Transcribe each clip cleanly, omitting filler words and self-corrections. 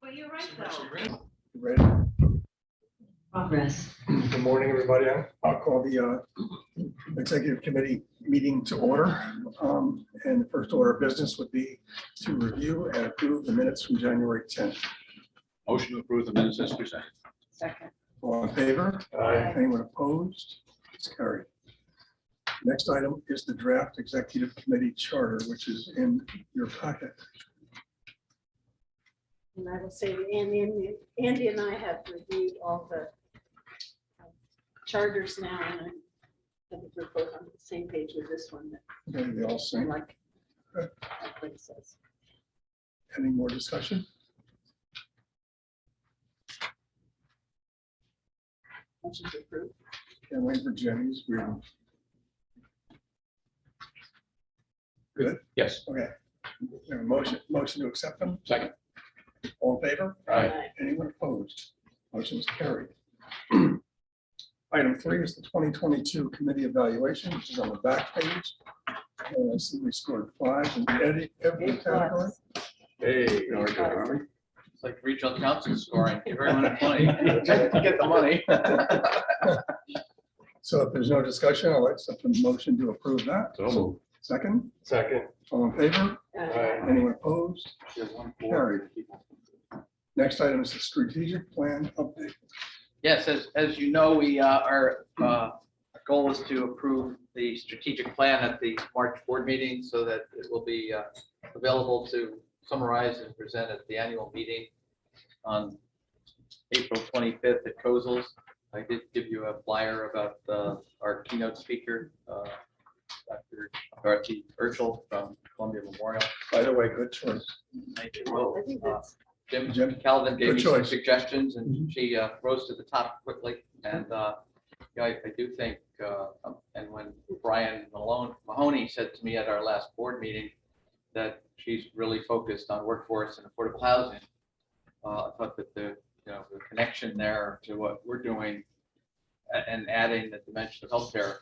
Well, you're right, though. You ready? Progress. Good morning, everybody. I'll call the executive committee meeting to order. And the first order of business would be to review and approve the minutes from January 10th. Motion to approve the minutes as presented. Second. All in favor? Aye. Anyone opposed? It's carried. Next item is the draft executive committee charter, which is in your packet. And I will say that Andy and I have reviewed all the charters now, and I think we're both on the same page with this one. That Okay, they all I same. like Good. what it says. Any more discussion? Motion to approve. Can't wait for Jenny's reading. Good. Yes. Okay. We have a motion to accept them. Second. All in favor? Aye. Anyone opposed? Motion is carried. Item 3 is the 2022 committee evaluation, which is on the back page. And I see we scored 5 in every category. Hey, how are we doing, are we? It's like regional council scoring. Give everyone money. Get the money. So if there's no discussion, I'll accept the motion to approve that. So Second, Second. all in favor? Aye. Anyone opposed? moved. Carried. Next item is the strategic plan update. Yes, as you know, our goal is to approve the strategic plan at the March board meeting so that it will be available to summarize and present at the annual meeting on April 25th at Kozel's. I did give you a flyer about our keynote speaker, Dr. Dorothy Urschel from Columbia Memorial. By the way, good choice. Thank you. I think that's, Jim Jim, Calvin gave good me some choice. suggestions and she rose to the top quickly. And yeah, I do think, and when Brian Mahoney said to me at our last board meeting that she's really focused on workforce and affordable housing, I thought that the connection there to what we're doing and adding the dimension of healthcare,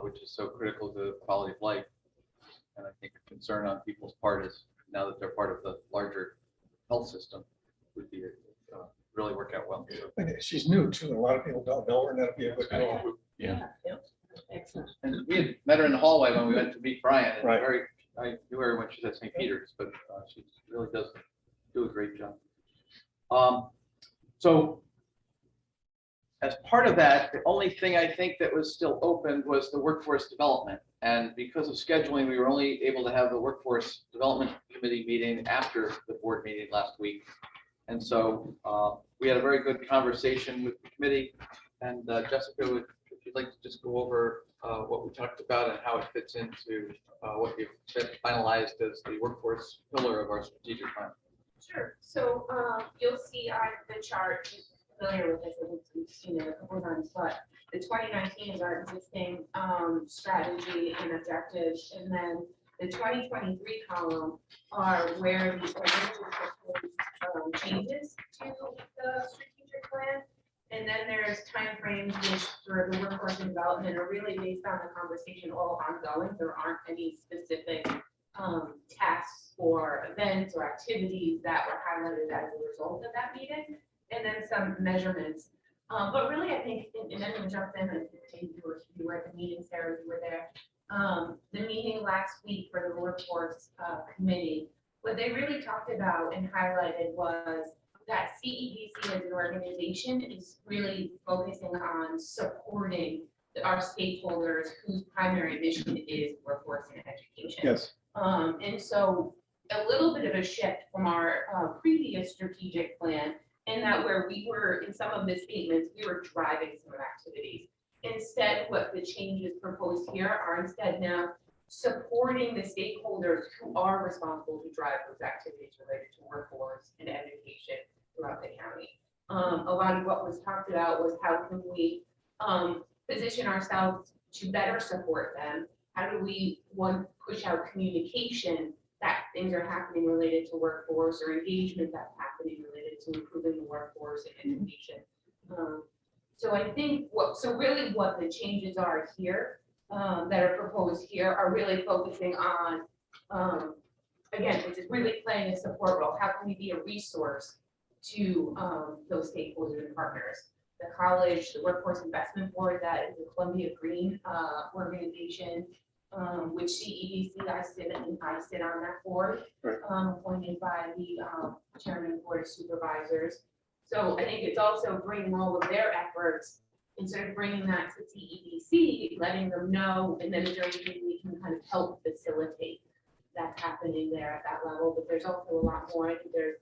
which is so critical to quality of life. And I think a concern on people's part is now that they're part of the larger health system would be really work out well. I think she's new too. A lot of people don't know her, and that'd be a good Right. call. Yeah. excellent. And we had met her in the hallway when we went to meet Brian. And Right. I knew her when she was at St. Peter's, but she really does do a great job. So as part of that, the only thing I think that was still open was the workforce development. And because of scheduling, we were only able to have the workforce development committee meeting after the board meeting last week. And so we had a very good conversation with the committee. And Jessica, if you'd like to just go over what we talked about and how it fits into what you've finalized as the workforce pillar of our strategic plan. Sure. So you'll see on the chart, you're familiar with this, I think we've seen it a couple of times, but the 2019 is our existing strategy and objectives. And then the 2023 column are where the original proposed changes to the strategic plan. And then there's timeframes which for the workforce and development are really based on the conversation all ongoing. There aren't any specific tasks or events or activities that were highlighted as a result of that meeting, and then some measurements. But really, I think, and then we jumped in, and you were at the meeting, Sarah, you were there. The meeting last week for the workforce committee, what they really talked about and highlighted was that CEDC as an organization is really focusing on supporting our stakeholders whose primary mission is workforce and education. Yes. And so a little bit of a shift from our previous strategic plan in that where we were, in some of the statements, we were driving some activities. Instead, what the changes proposed here are instead now supporting the stakeholders who are responsible to drive those activities related to workforce and education throughout the county. A lot of what was talked about was how can we position ourselves to better support them? How do we, one, push out communication that things are happening related to workforce or engagement that's happening related to improving the workforce and education. So I think really what the changes are here that are proposed here are really focusing on again, it's really playing a support role. How can we be a resource to those stakeholders and partners? The college, the Workforce Investment Board, that is the Columbia Green organization, which CEDC, I sit on that board, Right. appointed by the chairman of the Board of Supervisors. So I think it's also bringing all of their efforts, instead of bringing that to CEDC, letting them know, and then is there anything we can kind of help facilitate that's happening there at that level. But there's also a lot more. I think there's,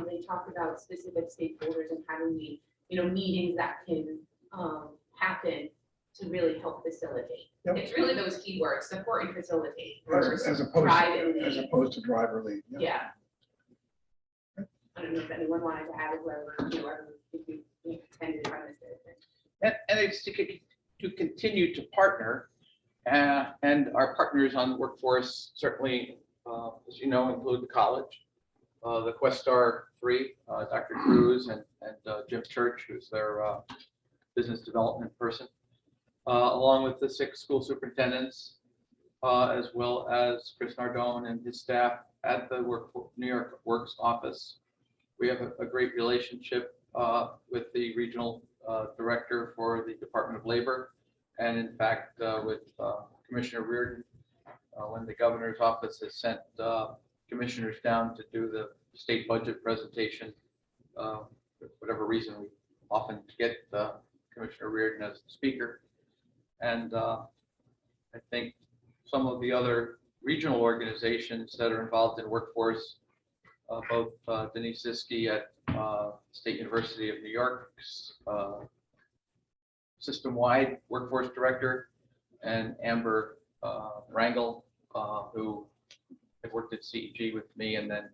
they talked about specific stakeholders and having the, meetings that can happen to really help facilitate. Yep. It's really those keywords, support and facilitate. As versus opposed, drive and as lead. opposed to driver lead. Yeah. I don't know if anyone wanted to add, whoever, if you intended on this. And it's to continue to partner, and our partners on the workforce certainly, as you know, include the college, the Questar 3, Dr. Cruz and Jim Church, who's their business development person, along with the 6 school superintendents, as well as Chris Nardone and his staff at the New York Works office. We have a great relationship with the regional director for the Department of Labor, and in fact with Commissioner Reardon, when the governor's office has sent commissioners down to do the state budget presentation. For whatever reason, we often get Commissioner Reardon as the speaker. And I think some of the other regional organizations that are involved in workforce, both Denise Siski at State University of New York's system-wide workforce director, and Amber Rangel, who had worked at CEG with me and then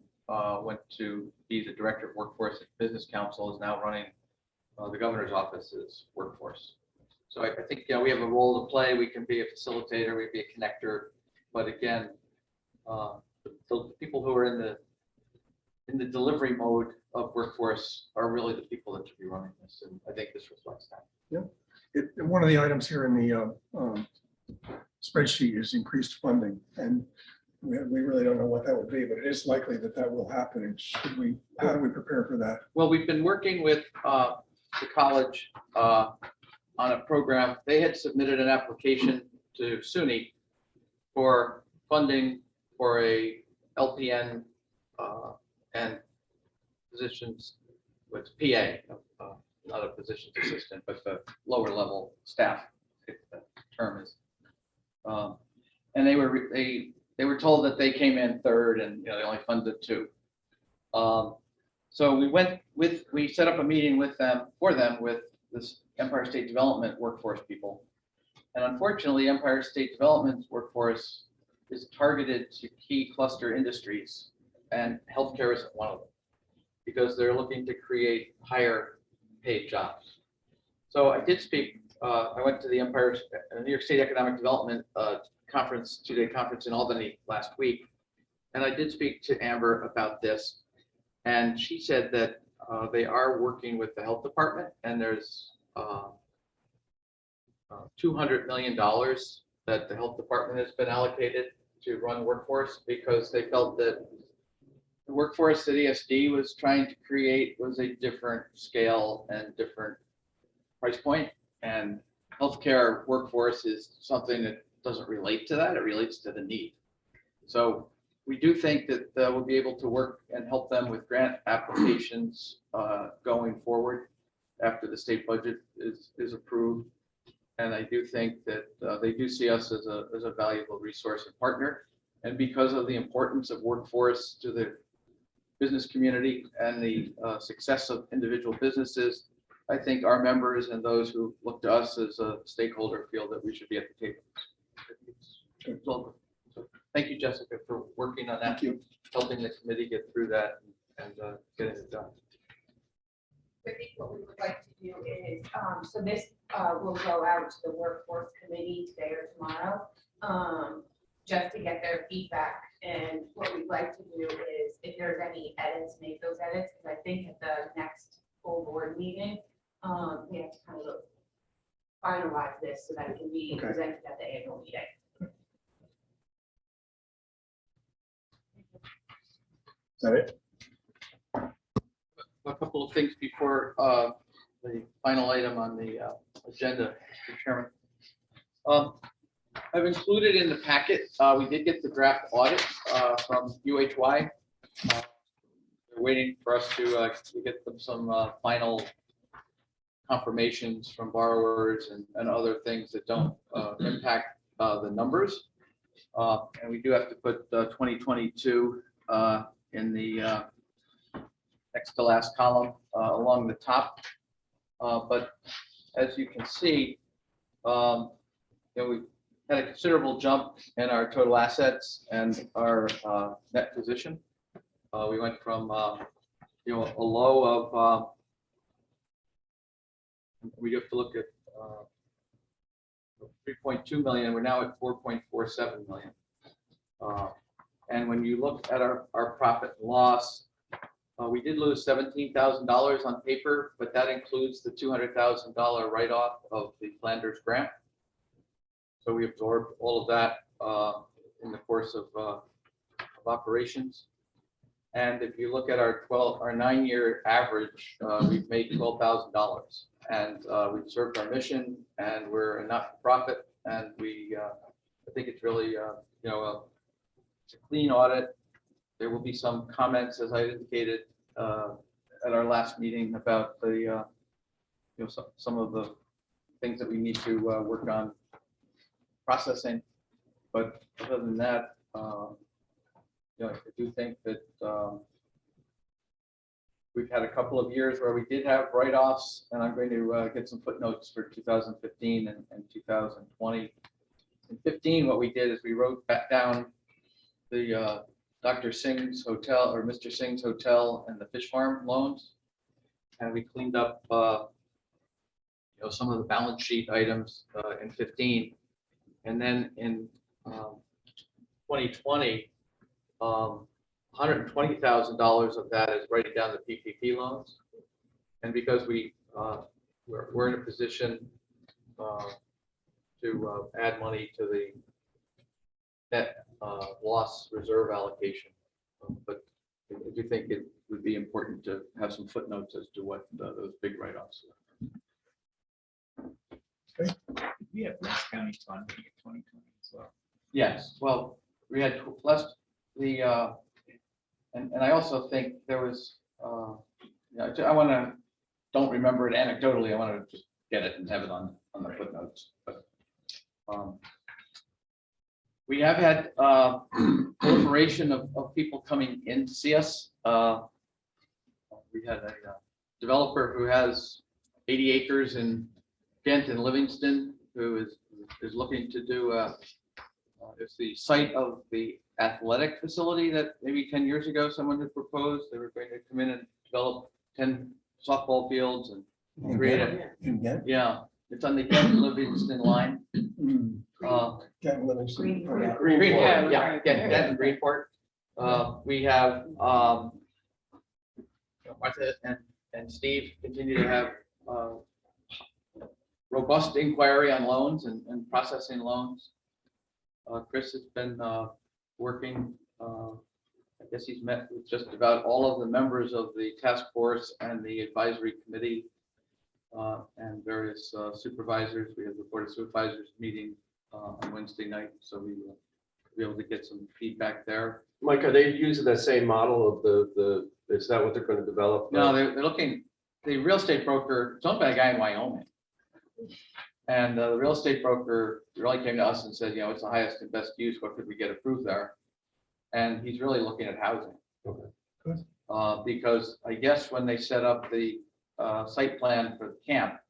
went to be the director of workforce at Business Council, is now running the governor's office's workforce. So I think we have a role to play. We can be a facilitator, we can be a connector, but again, the people who are in the delivery mode of workforce are really the people that should be running this, and I think this reflects that. One of the items here in the spreadsheet is increased funding, and we really don't know what that would be, but it is likely that that will happen. And how do we prepare for that? Well, we've been working with the college on a program. They had submitted an application to SUNY for funding for a LPN and positions with PA, not a physician's assistant, but the lower level staff, if the term is. And they were told that they came in third, and they only funded 2. So we set up a meeting with them with this Empire State Development workforce people. And unfortunately, Empire State Development's workforce is targeted to key cluster industries, and healthcare isn't one of them, because they're looking to create higher paid jobs. So I did speak, I went to the New York State Economic Development conference, 2-day conference in Albany last week. And I did speak to Amber about this. And she said that they are working with the health department, and there's $200 million that the health department has been allocated to run workforce, because they felt that the workforce that ESD was trying to create was a different scale and different price point. And healthcare workforce is something that doesn't relate to that. It relates to the need. So we do think that we'll be able to work and help them with grant applications going forward after the state budget is approved. And I do think that they do see us as a valuable resource and partner. And because of the importance of workforce to the business community and the success of individual businesses, I think our members and those who look to us as a stakeholder feel that we should be at the table. So thank you, Jessica, for working on that. Thank you. Helping the committee get through that and getting it done. I think what we would like to do is, so this will go out to the workforce committee today or tomorrow, just to get their feedback. And what we'd like to do is, if there's any edits, make those edits, because I think at the next full board meeting, we have to kind of finalize this so that it can be presented at the annual meeting. that it? A couple of things before the final item on the agenda, Mr. Chairman. I've included in the packet, we did get the draft audit from UHY. They're waiting for us to get them some final confirmations from borrowers and other things that don't impact the numbers. And we do have to put 2022 in the next to last column along the top. But as you can see, we've had a considerable jump in our total assets and our net position. We went from a low of we have to look at 3.2 million. We're now at 4.47 million. And when you look at our profit and loss, we did lose $17,000 on paper, but that includes the $200,000 write-off of the Flanders grant. So we absorbed all of that in the course of operations. And if you look at our 9-year average, we've made $12,000, and we've served our mission, and we're a not-for-profit, and I think it's really it's a clean audit. There will be some comments, as I indicated at our last meeting, about the some of the things that we need to work on processing. But other than that, I do think that we've had a couple of years where we did have write-offs, and I'm going to get some footnotes for 2015 and 2020. In 15, what we did is we wrote back down the Dr. Singh's hotel or Mr. Singh's hotel and the fish farm loans, and we cleaned up some of the balance sheet items in 15, and then in 2020, $120,000 of that is writing down the PPP loans, and because we're in a position to add money to the net loss reserve allocation, but I do think it would be important to have some footnotes as to what those big write-offs are. We have less county funding in 2020 as well. Yes, well, we had less the and I also think there was don't remember it anecdotally. I want to just get it and have it on the footnotes. But we have had proliferation of people coming in to see us. We had a developer who has 80 acres in Ghent and Livingston, who is looking to do it's the site of the athletic facility that maybe 10 years ago someone had proposed. They were going to come in and develop 10 softball fields and create a, yeah, it's on the Ghent Livingston line. Ghent Livingston. Greenport, yeah, Ghent and Greenport. We have Martha and Steve continue to have robust inquiry on loans and processing loans. Chris has been working, I guess he's met with just about all of the members of the task force and the advisory committee and various supervisors. We have the Board of Supervisors meeting on Wednesday night, so we will be able to get some feedback there. Mike, are they using that same model of is that what they're going to develop? No, they're looking, the real estate broker, it's owned by a guy in Wyoming. And the real estate broker really came to us and said, it's the highest and best use. What could we get approved there? And he's really looking at housing. Okay. Good. Because I guess when they set up the site plan for the camp,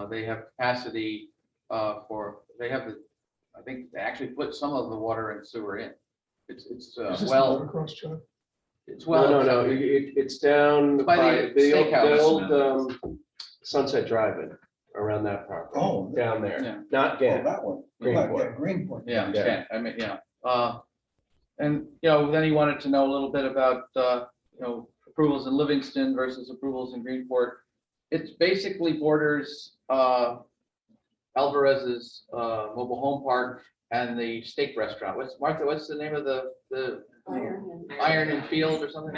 they have capacity I think they actually put some of the water and sewer in. It's Is this well, across, John? it's well. No. It's down By the old Sunset Drive-in around that property. Oh, Down there, Yeah. not oh, Ghent. that one. Greenport. Greenport. Yeah, Yeah. okay. I mean, yeah. And, then he wanted to know a little bit about, approvals in Livingston versus approvals in Greenport. It's basically borders Alvarez's mobile home park and the steak restaurant. What's the name of the Iron and Field or something?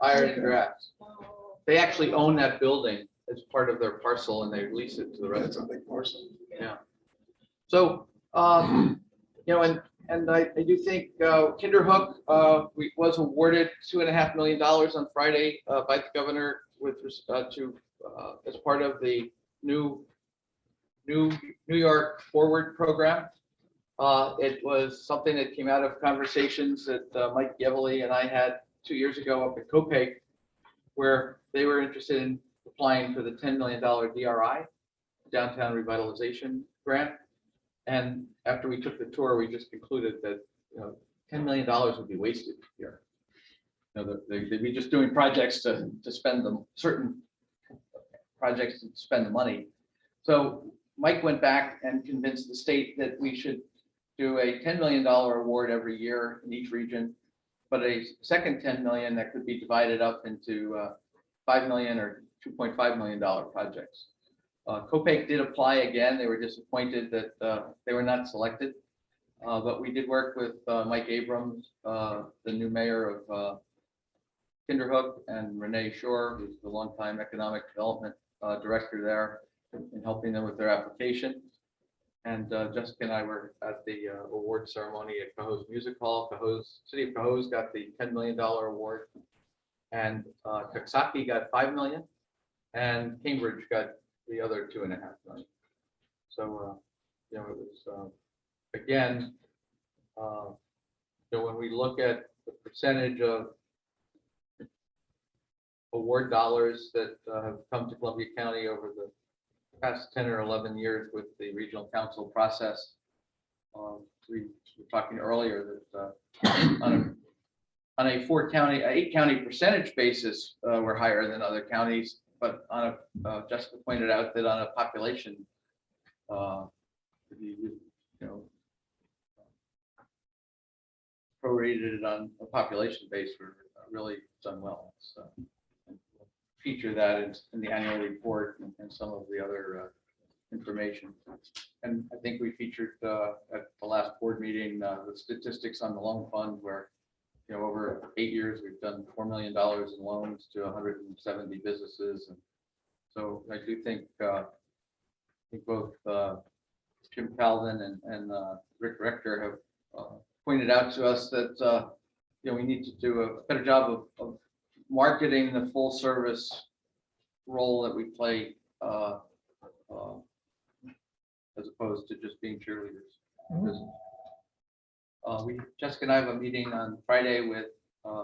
Iron and Grass. They actually own that building as part of their parcel and they lease it to the That's a restaurant. big parcel. So, you know, and I do think Kinderhook was awarded $2.5 million on Friday by the governor with as part of the New York Forward program. It was something that came out of conversations that Mike Yevely and I had 2 years ago up at Copeg, where they were interested in applying for the $10 million DRI, Downtown Revitalization Grant. And after we took the tour, we just concluded that, you know, $10 million would be wasted here. You know, they'd be just doing projects to spend them, certain projects to spend the money. So Mike went back and convinced the state that we should do a $10 million award every year in each region, but a second 10 million that could be divided up into 5 million or $2.5 million projects. Copeg did apply again. They were disappointed that they were not selected, but we did work with Mike Abrams, the new mayor of Kinderhook, and Renee Shore, who's the longtime economic development director there, in helping them with their application. And Jessica and I were at the award ceremony at Cohoes Music Hall. City of Cohoes got the $10 million award, and Coxsackie got $5 million, and Cambridge got the other $2.5 million. So, you know, it was, again, so when we look at the percentage of award dollars that have come to Columbia County over the past 10 or 11 years with the regional council process, we were talking earlier that on a 8 county percentage basis, we're higher than other counties. But on Jessica pointed out that on a population, you know, prorated it on a population base, we're really done well. So, and we'll feature that in the annual report and some of the other information. And I think we featured at the last board meeting the statistics on the loan fund, where, you know, over 8 years, we've done $4 million in loans to 170 businesses. And so I do think, both Jim Calvin and Rick Rector have pointed out to us that, you know, we need to do a better job of marketing the full service role that we play, as opposed to just being cheerleaders. Jessica and I have a meeting on Friday with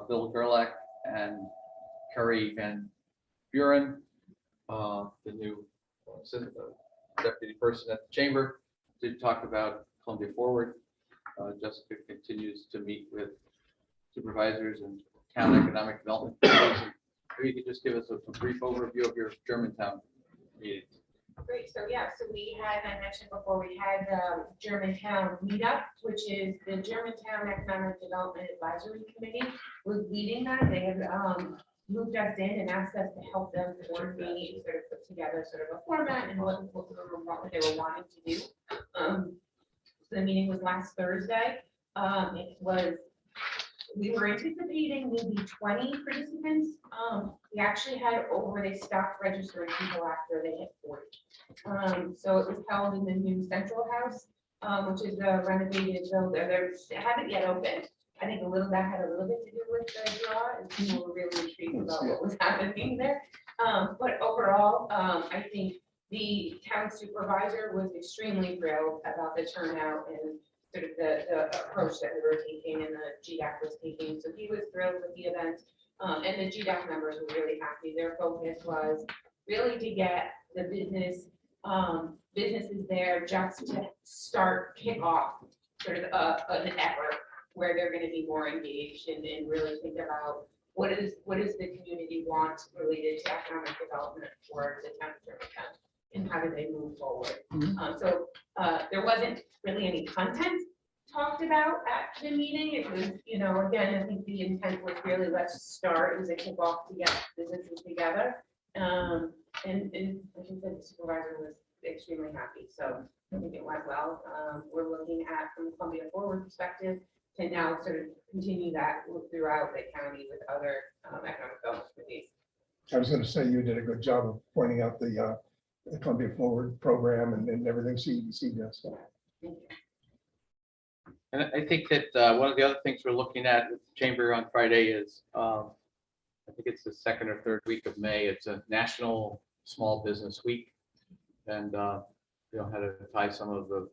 Bill Gerlach and Kerry Van Buren, the new deputy person at the chamber, to talk about Columbia Forward. Jessica continues to meet with supervisors and town economic development. Maybe you could just give us a brief overview of your Germantown meeting. Great, so yeah, so we had, I mentioned before, we had the Germantown meetup, which is the Germantown Economic Development Advisory Committee was leading that. They have moved us in and asked us to help them coordinate and sort of put together sort of a format and what they were wanting to do. So the meeting was last Thursday. We were anticipating maybe 20 participants. We actually had they stopped registering people after they hit 40. So it was held in the new Central House, which is a renovated building. They haven't yet opened. I think that had a little bit to do with the draw, and people were really intrigued about what was happening there. But overall, I think the town supervisor was extremely thrilled about the turnout and sort of the approach that we were taking and the GDAC was taking. So he was thrilled with the event. And the GDAC members were really happy. Their focus was really to get the businesses there just to kick off sort of an effort where they're going to be more engaged and really think about what is the community want related to economic development for the town of Germantown, and how do they move forward. So there wasn't really any content talked about at the meeting. It was, you know, again, I think the intent was really, let's start. It was a kickoff to get businesses together. And like I said, the supervisor was extremely happy. So I think it went well. We're looking at, from the Columbia Forward perspective, to now sort of continue that throughout the county with other economic development committees. I was gonna say you did a good job of pointing out the Columbia Forward program and everything CEDC does. So, And I think that one of the other things we're looking at with the chamber on Friday is, I think it's the second or third week of May. It's a National Small Business Week. And, how to tie some of the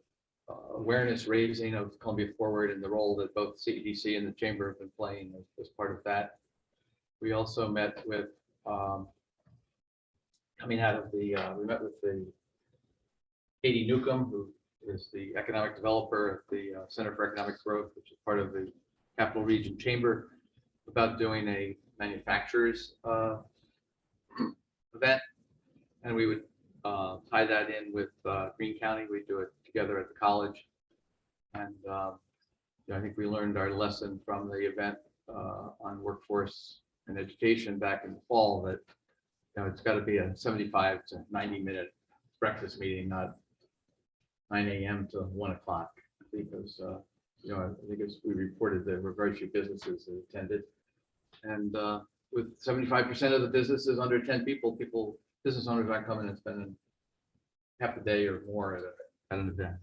awareness raising of Columbia Forward and the role that both CEDC and the chamber have been playing as part of that. We also met with, coming out of the, we met with the Katie Newcomb, who is the economic developer at the Center for Economic Growth, which is part of the Capital Region Chamber, about doing a manufacturers event. And we would tie that in with Greene County. We do it together at the college. And I think we learned our lesson from the event on workforce and education back in the fall that it's got to be a 75 to 90-minute breakfast meeting, not 9 a.m. to 1 o'clock, because I think as we reported, there were very few businesses that attended, and with 75% of the businesses under 10 people, business owners aren't coming and spending half a day or more at an event.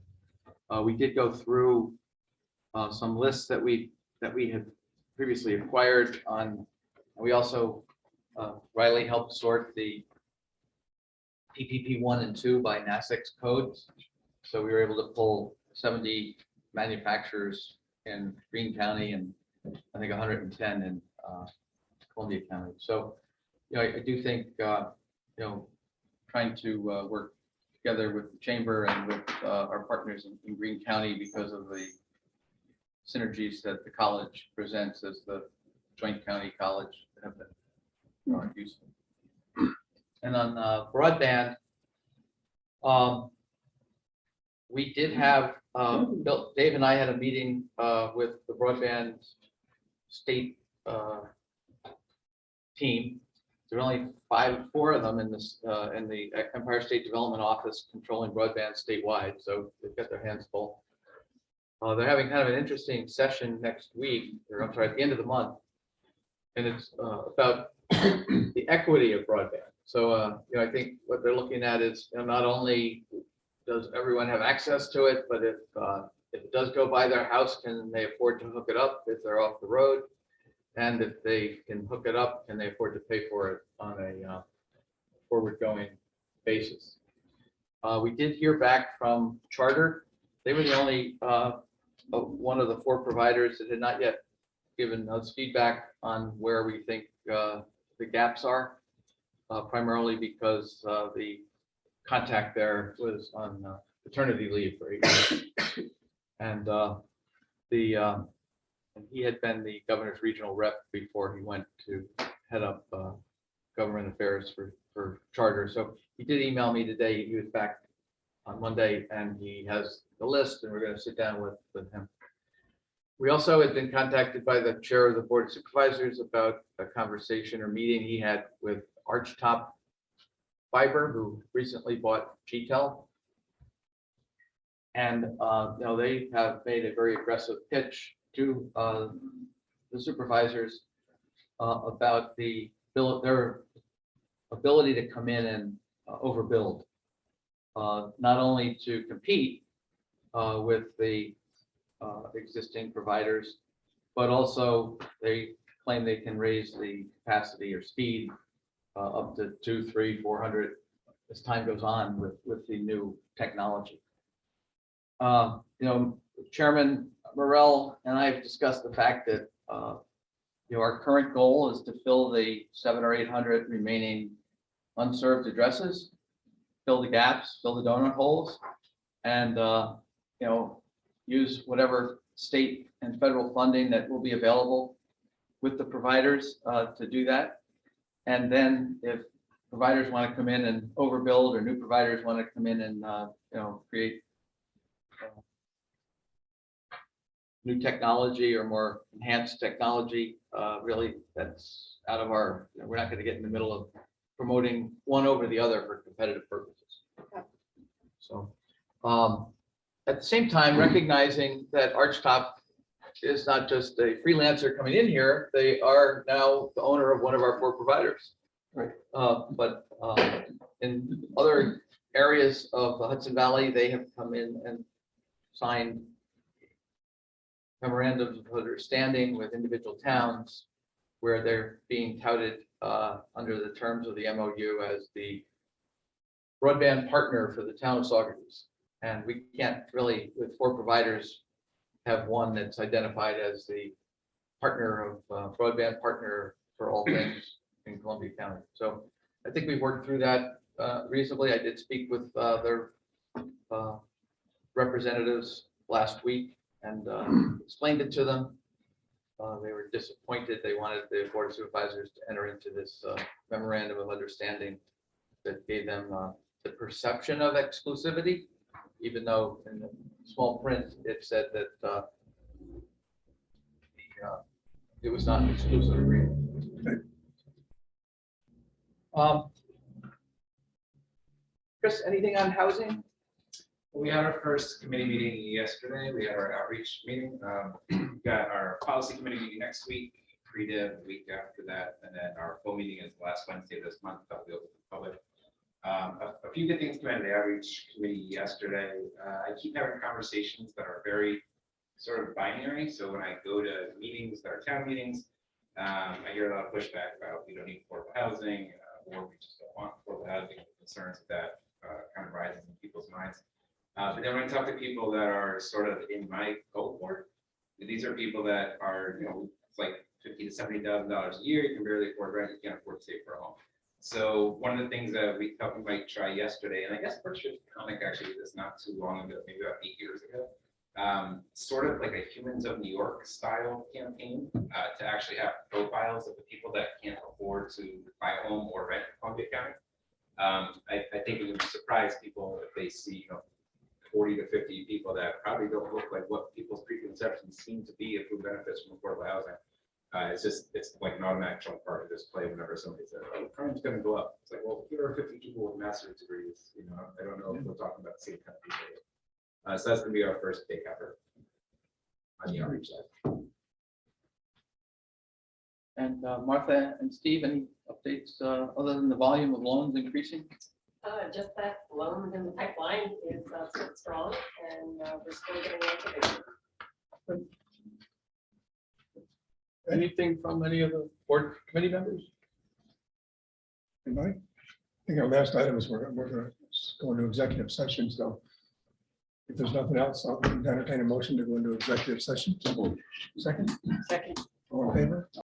We did go through some lists that we had previously acquired on. We also Riley helped sort the PPP 1 and 2 by NASEX codes. So we were able to pull 70 manufacturers in Greene County and I think 110 in Columbia County. So, I do think, trying to work together with the chamber and with our partners in Greene County because of the synergies that the college presents as the joint county college have been useful. And on broadband, we did have, Dave and I had a meeting with the broadband state team. There are only four of them in this in the Empire State Development Office controlling broadband statewide, so they've got their hands full. They're having kind of an interesting session next week, or I'm sorry, at the end of the month, and it's about the equity of broadband. So I think what they're looking at is not only does everyone have access to it, but if it does go by their house, can they afford to hook it up if they're off the road? And if they can hook it up, can they afford to pay for it on a forward-going basis? We did hear back from Charter. They were the only one of the four providers that had not yet given us feedback on where we think the gaps are, primarily because the contact there was on paternity leave for 8 months. And he had been the governor's regional rep before he went to head up government affairs for Charter. So he did email me today. He was back on Monday and he has the list and we're going to sit down with him. We also had been contacted by the chair of the Board of Supervisors about a conversation or meeting he had with Archtop Fiber, who recently bought GTEL. And they have made a very aggressive pitch to the supervisors about their ability to come in and overbuild, not only to compete with the existing providers, but also they claim they can raise the capacity or speed up to 200, 300, 400 as time goes on with the new technology. Chairman Morrell and I have discussed the fact that our current goal is to fill the 700 or 800 remaining unserved addresses, fill the gaps, fill the donut holes, and use whatever state and federal funding that will be available with the providers to do that. And then if providers want to come in and overbuild, or new providers want to come in and create new technology or more enhanced technology, really that's out of our, we're not going to get in the middle of promoting one over the other for competitive purposes. So at the same time, recognizing that Archtop is not just a freelancer coming in here, they are now the owner of one of our 4 providers. Right. But in other areas of the Hudson Valley, they have come in and signed memorandums of understanding with individual towns where they're being touted under the terms of the MOU as the broadband partner for the town of Saugerties. And we can't really, with 4 providers, have one that's identified as the partner of broadband partner for all things in Columbia County. So I think we've worked through that reasonably. I did speak with their representatives last week and explained it to them. They were disappointed. They wanted the Board of Supervisors to enter into this memorandum of understanding that gave them the perception of exclusivity, even though in the small print, it said that it was not an exclusive agreement. Chris, anything on housing? We had our first committee meeting yesterday. We had our outreach meeting. We've got our policy committee meeting next week, pre-div the week after that, and then our full meeting is the last Wednesday of this month. That'll be open to the public. A few good things came out of the outreach committee yesterday. I keep having conversations that are very sort of binary. So when I go to meetings that are town meetings, I hear a lot of pushback about we don't need affordable housing, or we just don't want affordable housing. Concerns that kind of rises in people's minds. But then when I talk to people that are sort of in my cohort, these are people that are, it's like $50,000 to $70,000 a year. You can barely afford rent. You can't afford to save for a home. So one of the things that we thought we might try yesterday, and I guess Berkshire Comic actually did this not too long ago, maybe about 8 years ago, sort of like a Humans of New York style campaign to actually have profiles of the people that can't afford to buy a home or rent in Columbia County. I think it would surprise people if they see 40 to 50 people that probably don't look like what people's preconceptions seem to be of who benefits from affordable housing. It's like an automatic trump card to just play whenever somebody says, oh, crime's going to go up. It's like, well, here are 50 people with master's degrees. I don't know if we're talking about the same kind of people. So that's going to be our first big effort on the outreach side. And Martha and Steve, any updates other than the volume of loans increasing? Just that loans in the pipeline is still strong and we're still getting activity. Anything from any of the board committee members? Anybody? I think our last item is we're going to go into executive session. So if there's nothing else, I'll entertain a motion to go into executive session. Second, Second. all in favor?